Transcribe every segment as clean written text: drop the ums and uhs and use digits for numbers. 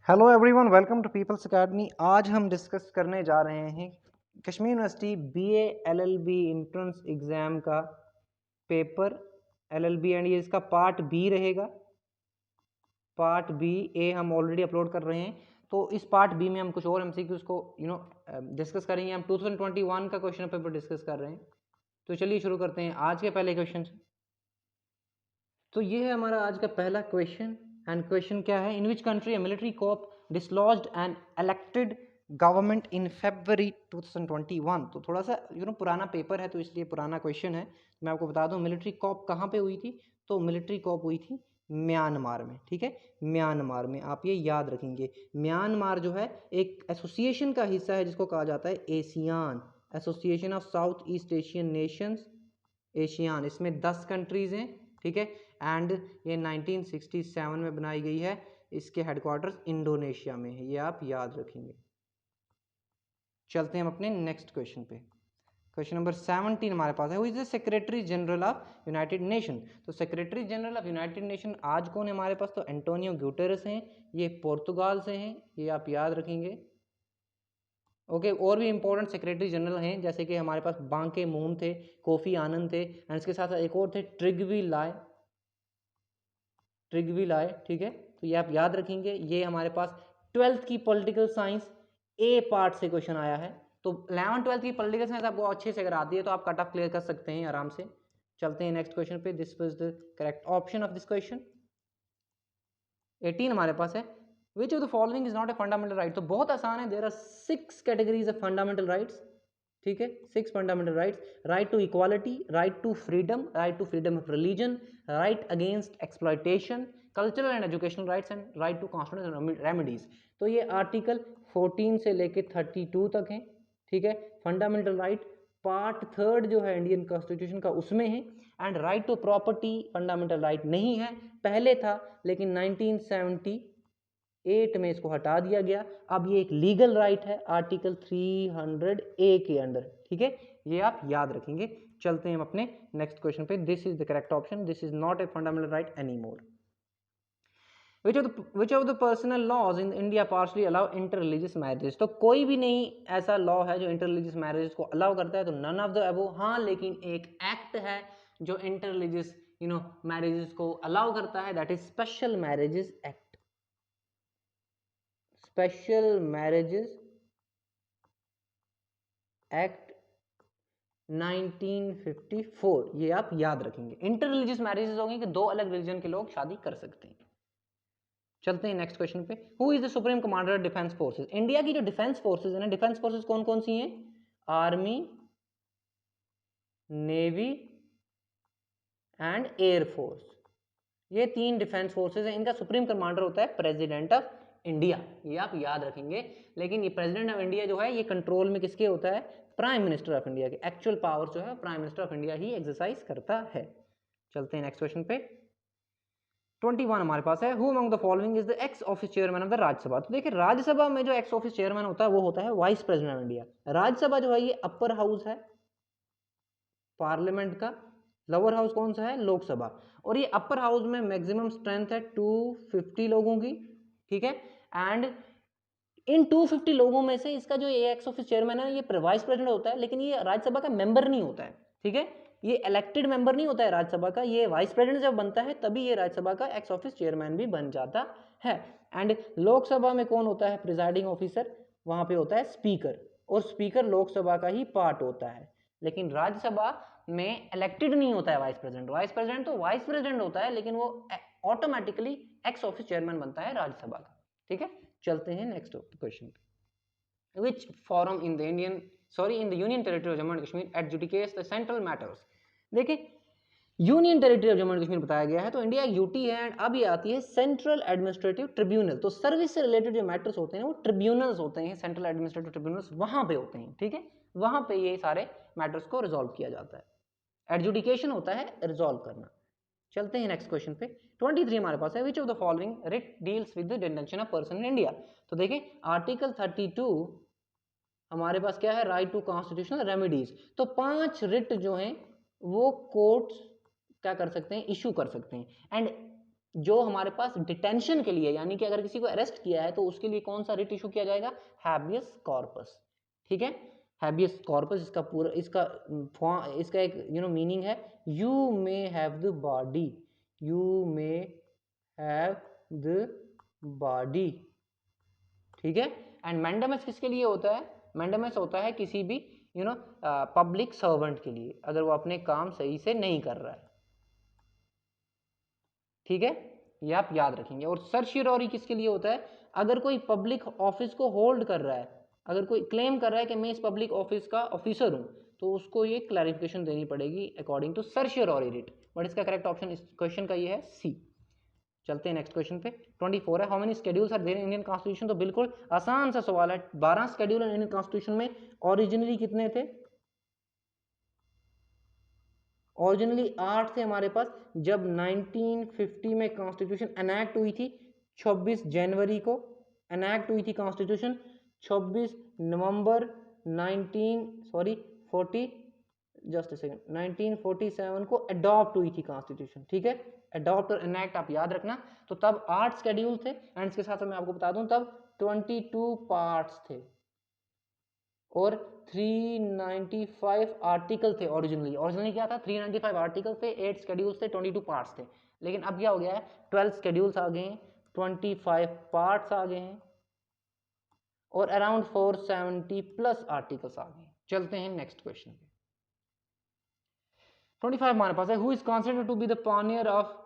Hello everyone, welcome to People's Academy. आज हम discuss करने जा रहे हैं Kashmir University BA LLB entrance exam का पेपर एलएलबी एंड ये इसका पार्ट बी रहेगा। पार्ट बी ए हम ऑलरेडी अपलोड कर रहे हैं, तो इस पार्ट बी में हम कुछ और एमसीक्यूज को डिस्कस करेंगे। हम 2021 का क्वेश्चन पेपर डिस्कस कर रहे हैं, तो चलिए शुरू करते हैं आज के पहले क्वेश्चन से। तो ये है हमारा आज का पहला क्वेश्चन एंड क्वेश्चन क्या है, in which country a military coup dislodged and elected government in February 2021। तो थोड़ा सा पुराना पेपर है, तो इसलिए पुराना क्वेश्चन है। मैं आपको बता दूं मिलिट्री कॉप कहाँ पे हुई थी, तो मिलिट्री कॉप हुई थी म्यांमार में। ठीक है, म्यांमार में, आप ये याद रखेंगे। म्यांमार जो है एक एसोसिएशन का हिस्सा है जिसको कहा जाता है ASEAN, Association of South East Asian Nations, ASEAN. इसमें 10 कंट्रीज हैं। ठीक है, एंड ये 1967 में बनाई गई है। इसके हेडक्वार्टर्स इंडोनेशिया में है, ये आप याद रखेंगे। चलते हैं हम अपने नेक्स्ट क्वेश्चन पे। क्वेश्चन नंबर 17 हमारे पास है, who is the secretary general of United Nation. तो secretary general of United Nation आज कौन है हमारे पास, तो एंटोनियो ग्यूटेरस हैं। ये पोर्तुगाल से हैं, ये आप याद रखेंगे। ओके, और भी इंपॉर्टेंट सेक्रेटरी जनरल हैं, जैसे कि हमारे पास बांके मून थे, कोफी आनंद थे, एंड इसके साथ एक और थे ट्रिगवी लाय, ट्रिगवी लाय। ठीक है, तो ये आप याद रखेंगे। ये हमारे पास 12th की पॉलिटिकल साइंस ए पार्ट से क्वेश्चन आया है। तो 11 12th की पॉलिटिकल साइंस आपको अच्छे से अगर आती है तो आप कट ऑफ क्लियर कर सकते हैं आराम से। चलते हैं नेक्स्ट क्वेश्चन पे। This was the correct option of this question. 18 हमारे पास है, which of the following is not a fundamental right. तो बहुत आसान है, there are 6 categories of fundamental rights. ठीक है, 6 fundamental rights, right to equality, right to freedom of religion, right against exploitation, cultural and educational rights and right to constitutional remedies. तो ये article 14 से लेके 32 तक हैं। ठीक है, फंडामेंटल राइट पार्ट 3 जो है इंडियन कॉन्स्टिट्यूशन का उसमें है। And right to property fundamental right नहीं है, पहले था लेकिन 1978 में इसको हटा दिया गया। अब ये एक लीगल राइट है आर्टिकल 300A के अंडर। ठीक है, ये आप याद रखेंगे। चलते हैं हम अपने नेक्स्ट क्वेश्चन पे। This is the correct option, this is not a fundamental right any more. Which of the personal laws in India partially allow interreligious marriages। तो कोई भी नहीं ऐसा लॉ है जो इंटररिलीजियस मैरिजेस को अलाउ करता है, तो नन ऑफ द अबव। हाँ, लेकिन एक एक्ट है जो इंटररिलीजियस मैरिजेस को अलाउ करता है, that is special marriages act. Special marriages act 1954, ये आप याद रखेंगे। इंटररिलीजियस मैरिजेस होंगे कि दो अलग रिलीजन के लोग शादी कर सकते हैं। चलते हैं नेक्स्ट क्वेश्चन पे। Who is the supreme commander defence forces. India की जो डिफेंस फोर्सेस है ना, डिफेंस फोर्सेस कौन कौन सी हैं, आर्मी, नेवी एंड एयरफोर्स। ये 3 डिफेंस फोर्सेस हैं। इनका सुप्रीम कमांडर होता है प्रेसिडेंट ऑफ इंडिया, ये आप याद रखेंगे। लेकिन ये प्रेसिडेंट ऑफ इंडिया जो है ये कंट्रोल में किसके होता है, प्राइम मिनिस्टर ऑफ इंडिया के। एक्चुअल पावर जो है prime minister of India he exercise करता है। चलते हैं नेक्स्ट क्वेश्चन पे। 21 हमारे पास है, who among the following is the x office chairman of the Rajya Sabha. तो देखिए राज्यसभा में जो एक्स ऑफिस चेयरमैन होता है वो होता है vice president of India. Rajya Sabha जो है ये अपर हाउस है पार्लियामेंट का, लोअर हाउस कौन सा है, लोकसभा। और ये अपर हाउस में मैक्सिमम स्ट्रेंथ है 250 लोगों की। ठीक है, एंड इन 250 लोगों में से इसका जो एक्स ऑफिस चेयरमैन है ये वाइस प्रेसिडेंट होता है, लेकिन ये राज्यसभा का मेंबर नहीं होता है। ठीक है, ये इलेक्टेड मेंबर नहीं होता है राज्यसभा का, ये वाइस प्रेसिडेंट जब बनता है तभी ये राज्यसभा का एक्स ऑफिस चेयरमैन भी बन जाता है। एंड लोकसभा में कौन होता है प्रिजाइडिंग ऑफिसर, वहां पे होता है स्पीकर, और स्पीकर लोकसभा का ही पार्ट होता है। लेकिन राज्यसभा में इलेक्टेड नहीं होता है वाइस प्रेसिडेंट। वाइस प्रेसिडेंट तो वाइस प्रेसिडेंट होता है, लेकिन वो ऑटोमेटिकली एक्स ऑफिस चेयरमैन बनता है राज्यसभा का। ठीक है, चलते हैं नेक्स्ट क्वेश्चन पे। Which forum in the union territory of Jammu and Kashmir adjudicates the central matters. देखिए union territory of Jammu and Kashmir बताया गया है, तो इंडिया यूटी है। एंड अब ये आती है सेंट्रल एडमिनिस्ट्रेटिव ट्रिब्यूनल। तो सर्विस से रिलेटेड जो मैटर्स होते हैं वो ट्रिब्यूनल्स होते हैं, सेंट्रल एडमिनिस्ट्रेटिव ट्रिब्यूनल्स वहां पे होते हैं। ठीक है, वहां पे ये सारे मैटर्स को रिजॉल्व किया जाता है। एडजुडिकेशन होता है रिजॉल्व करना। चलते हैं नेक्स्ट क्वेश्चन पे। 23 हमारे पास है, which of the following writ deals with the detention of person in India. तो देखिए आर्टिकल 32 हमारे पास क्या है, राइट टू कॉन्स्टिट्यूशनल रेमेडीज। तो 5 रिट जो हैं वो कोर्ट्स क्या कर सकते हैं, इशू कर सकते हैं। एंड जो हमारे पास डिटेंशन के लिए, यानी कि अगर किसी को अरेस्ट किया है तो उसके लिए कौन सा रिट इशू किया जाएगा, हैबियस कॉर्पस, ठीक है। हैबियस कॉर्पस इसका पूरा इसका एक मीनिंग है, you may have the body, you may have the body, ठीक है। एंड मैंडेमस किसके लिए होता है, मैंडेमस होता है किसी भी पब्लिक सर्वेंट के लिए, अगर वो अपने काम सही से नहीं कर रहा है, ठीक है, ये आप याद रखेंगे। और सर्शियरी किसके लिए होता है, अगर कोई पब्लिक ऑफिस को होल्ड कर रहा है, अगर कोई क्लेम कर रहा है कि मैं इस पब्लिक ऑफिस का ऑफिसर हूं, तो उसको ये क्लैरिफिकेशन देनी पड़ेगी according to certiorari writ. But इसका करेक्ट ऑप्शन इस क्वेश्चन का ये है सी। चलते हैं नेक्स्ट क्वेश्चन पे। 24 है, how many schedules are there in Indian constitution. तो बिल्कुल आसान सा सवाल है, 12 शेड्यूल इंडियन कॉन्स्टिट्यूशन में। ओरिजिनली कितने थे, ओरिजिनली 8 थे हमारे पास। जब 1950 में कॉन्स्टिट्यूशन एनैक्ट हुई थी, 26 जनवरी को एनैक्ट हुई थी कॉन्स्टिट्यूशन, 26 नवंबर 1947 को अडॉप्ट हुई थी कॉन्स्टिट्यूशन, ठीक है। अडॉप्ट और एनैक्ट आप याद रखना। तो तब 8 शेड्यूल थे, एंड इसके साथ मैं आपको बता दूं तब 22 पार्ट्स थे और 395 आर्टिकल थे। ओरिजिनली क्या था, 395 आर्टिकल थे, 8 शेड्यूल्स थे, 22 पार्ट्स थे। लेकिन अब क्या हो गया है, 12 शेड्यूल्स आ गए हैं, 25 पार्ट्स आ गए हैं और अराउंड 470 प्लस आर्टिकल्स आ गए। चलते हैं नेक्स्ट क्वेश्चन पे। 25 हमारे पास है, who is considered to be the pioneer of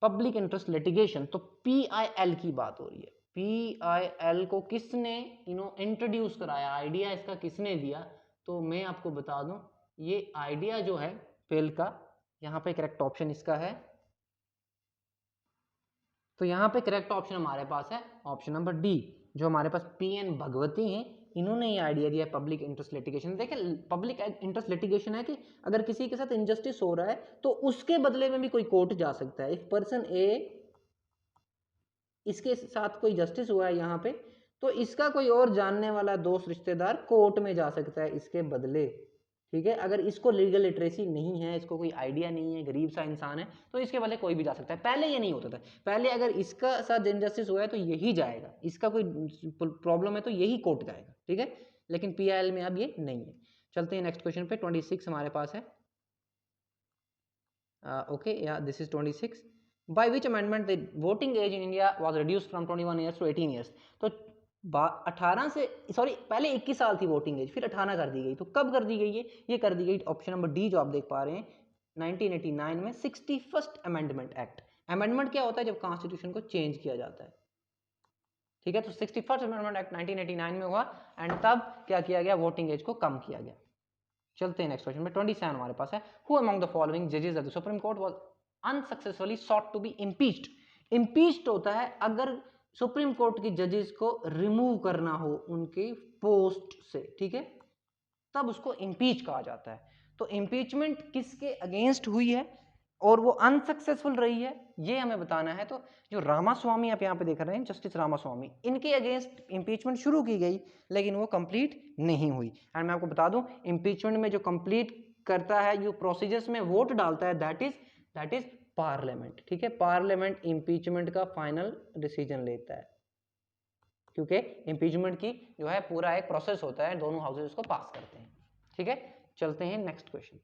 public interest litigation. तो PIL की बात हो रही है। PIL को किसने इंट्रोड्यूस कराया, आइडिया इसका किसने दिया। तो मैं आपको बता दूं, ये आइडिया जो है पिल का, यहाँ पे करेक्ट ऑप्शन इसका है। तो यहाँ पे करेक्ट ऑप्शन हमारे पास है ऑप्शन नंबर डी, जो हमारे पास PN भगवती हैं, इन्होंने ये आइडिया दिया पब्लिक इंटरेस्ट लिटिगेशन। देखिए पब्लिक इंटरेस्ट लिटिगेशन है कि अगर किसी के साथ इनजस्टिस हो रहा है तो उसके बदले में भी कोई कोर्ट जा सकता है। इफ पर्सन ए, इसके साथ कोई जस्टिस हुआ है यहाँ पे, तो इसका कोई और जानने वाला दोस्त रिश्तेदार कोर्ट में जा सकता है इसके बदले, ठीक है। अगर इसको लीगल लिटरेसी नहीं है, इसको कोई आइडिया नहीं है, गरीब सा इंसान है, तो इसके बदले कोई भी जा सकता है। पहले ये नहीं होता था, पहले अगर इसका साथ इनजस्टिस हुआ है तो यही जाएगा, इसका कोई प्रॉब्लम है तो यही कोर्ट जाएगा, ठीक है। लेकिन PIL में अब ये नहीं है। चलते हैं नेक्स्ट क्वेश्चन पे। 26 हमारे पास है, ओके या this is 26। By which amendment the voting age in India was reduced from 21 years to 18 years. तो 18 से पहले 21 साल थी वोटिंग एज, फिर 18 कर दी गई। तो कब कर दी गई है, ये कर दी गई ऑप्शन नंबर डी जो आप देख पा रहे हैं 1989 में, 61st अमेंडमेंट एक्ट। अमेंडमेंट क्या होता है, जब कॉन्स्टिट्यूशन को चेंज किया जाता है, ठीक है। तो 61st अमेंडमेंट एक्ट 1989 में हुआ, एंड तब क्या किया गया, वोटिंग एज को कम किया गया। चलते हैं नेक्स्ट क्वेश्चन में। 27 हमारे पास है, हु अमंग द फॉलोइंग जजेस of the Supreme Court was unsuccessfully sought to be impeached. Impeached होता है अगर सुप्रीम कोर्ट की जजेस को रिमूव करना हो उनके पोस्ट से, ठीक है, तब उसको इम्पीच कहा जाता है। तो इम्पीचमेंट किसके अगेंस्ट हुई है और वो अनसक्सेसफुल रही है, ये हमें बताना है। तो जो रामास्वामी आप यहाँ पे देख रहे हैं, जस्टिस रामास्वामी, इनके अगेंस्ट इम्पीचमेंट शुरू की गई लेकिन वो कंप्लीट नहीं हुई। एंड मैं आपको बता दूं, इम्पीचमेंट में जो कंप्लीट करता है, जो प्रोसीजर्स में वोट डालता है, दैट इज पार्लियामेंट, ठीक है। पार्लियामेंट इम्पीचमेंट का फाइनल डिसीजन लेता है, क्योंकि इम्पीचमेंट की जो है पूरा एक प्रोसेस होता है, दोनों हाउसेज उसको पास करते हैं, ठीक है। चलते हैं नेक्स्ट क्वेश्चन।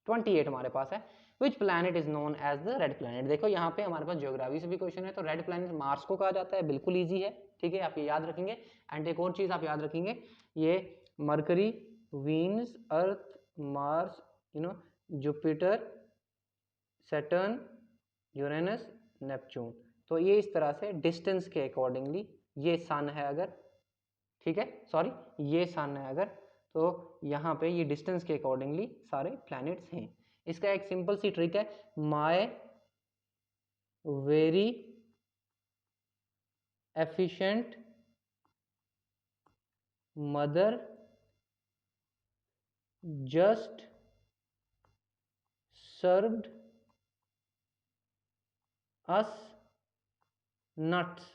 28 हमारे पास है, which planet is known as the red planet. देखो यहाँ पे हमारे पास ज्योग्राफी से भी क्वेश्चन है। तो रेड प्लैनेट मार्स को कहा जाता है, बिल्कुल ईजी है, ठीक है, आप ये याद रखेंगे। एंड एक और चीज आप याद रखेंगे, ये Mercury, Venus, Earth, Mars, Jupiter, Saturn, Uranus, Neptune. तो ये इस तरह से डिस्टेंस के अकॉर्डिंगली, ये सन है अगर, ठीक है, सॉरी ये सन है अगर, तो यहाँ पे ये डिस्टेंस के अकॉर्डिंगली सारे प्लैनेट्स हैं। इसका एक सिंपल सी ट्रिक है, my very efficient mother just served us nuts.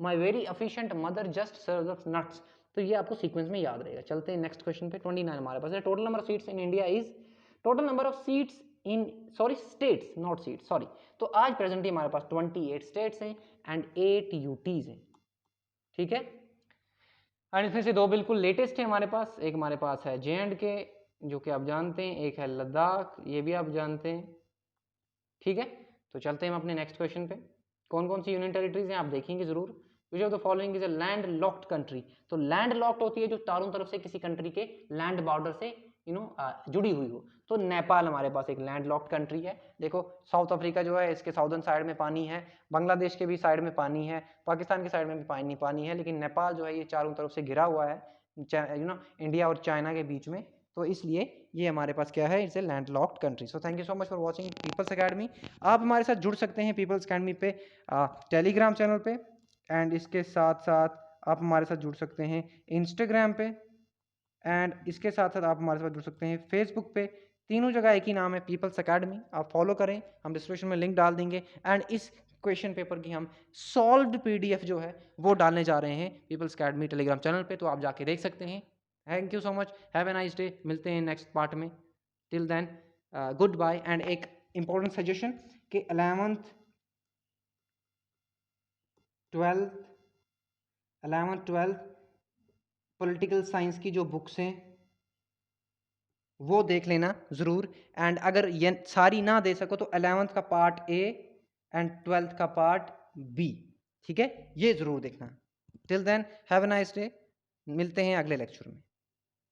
My very efficient mother just served us nuts. तो ये आपको सीक्वेंस में याद रहेगा। चलते हैं नेक्स्ट क्वेश्चन पे। 29 हमारे पास है, total number of seats in India is, total number of seats in states not seats sorry. तो आज प्रेजेंटली हमारे पास 28 स्टेट्स हैं एंड 8 यूटीज हैं, ठीक है। एंड इसमें से 2 बिल्कुल लेटेस्ट है हमारे पास, एक हमारे पास है JNK जो कि आप जानते हैं, एक है लद्दाख, ये भी आप जानते हैं, ठीक है। तो चलते हैं हम अपने नेक्स्ट क्वेश्चन पे। कौन कौन सी यूनियन टेरिटरीज हैं आप देखेंगे जरूर। विच of the following is a land locked country. तो लैंड लॉक्ड होती है जो चारों तरफ से किसी कंट्री के लैंड बॉर्डर से जुड़ी हुई हो। तो नेपाल हमारे पास एक लैंड लॉक्ड कंट्री है। देखो साउथ अफ्रीका जो है इसके साउदर्न साइड में पानी है, बांग्लादेश के भी साइड में पानी है, पाकिस्तान के साइड में भी पानी है, लेकिन नेपाल जो है ये चारों तरफ से घिरा हुआ है इंडिया और चाइना के बीच में। तो इसलिए ये हमारे पास क्या है, it's a land locked country. So thank you so much for watching People's Academy. आप हमारे साथ जुड़ सकते हैं पीपल्स एकेडमी पे टेलीग्राम चैनल पे, एंड इसके साथ साथ आप हमारे साथ जुड़ सकते हैं इंस्टाग्राम पे, एंड इसके साथ साथ आप हमारे साथ जुड़ सकते हैं फेसबुक पे। तीनों जगह एक ही नाम है पीपल्स एकेडमी, आप फॉलो करें, हम डिस्क्रिप्शन में लिंक डाल देंगे। एंड इस क्वेश्चन पेपर की हम सॉल्व्ड PDF जो है वो डालने जा रहे हैं पीपल्स एकेडमी टेलीग्राम चैनल पे, तो आप जाके देख सकते हैं। Thank you so much, have a nice day, मिलते हैं नेक्स्ट पार्ट में। Till then goodbye. And एक इंपॉर्टेंट सजेशन कि 11th 12th पॉलिटिकल साइंस की जो बुक्स हैं वो देख लेना ज़रूर। एंड अगर ये सारी ना दे सको तो 11th का पार्ट A एंड 12th का पार्ट B, ठीक है, ये ज़रूर देखना। Till then have a nice day, मिलते हैं अगले लेक्चर में।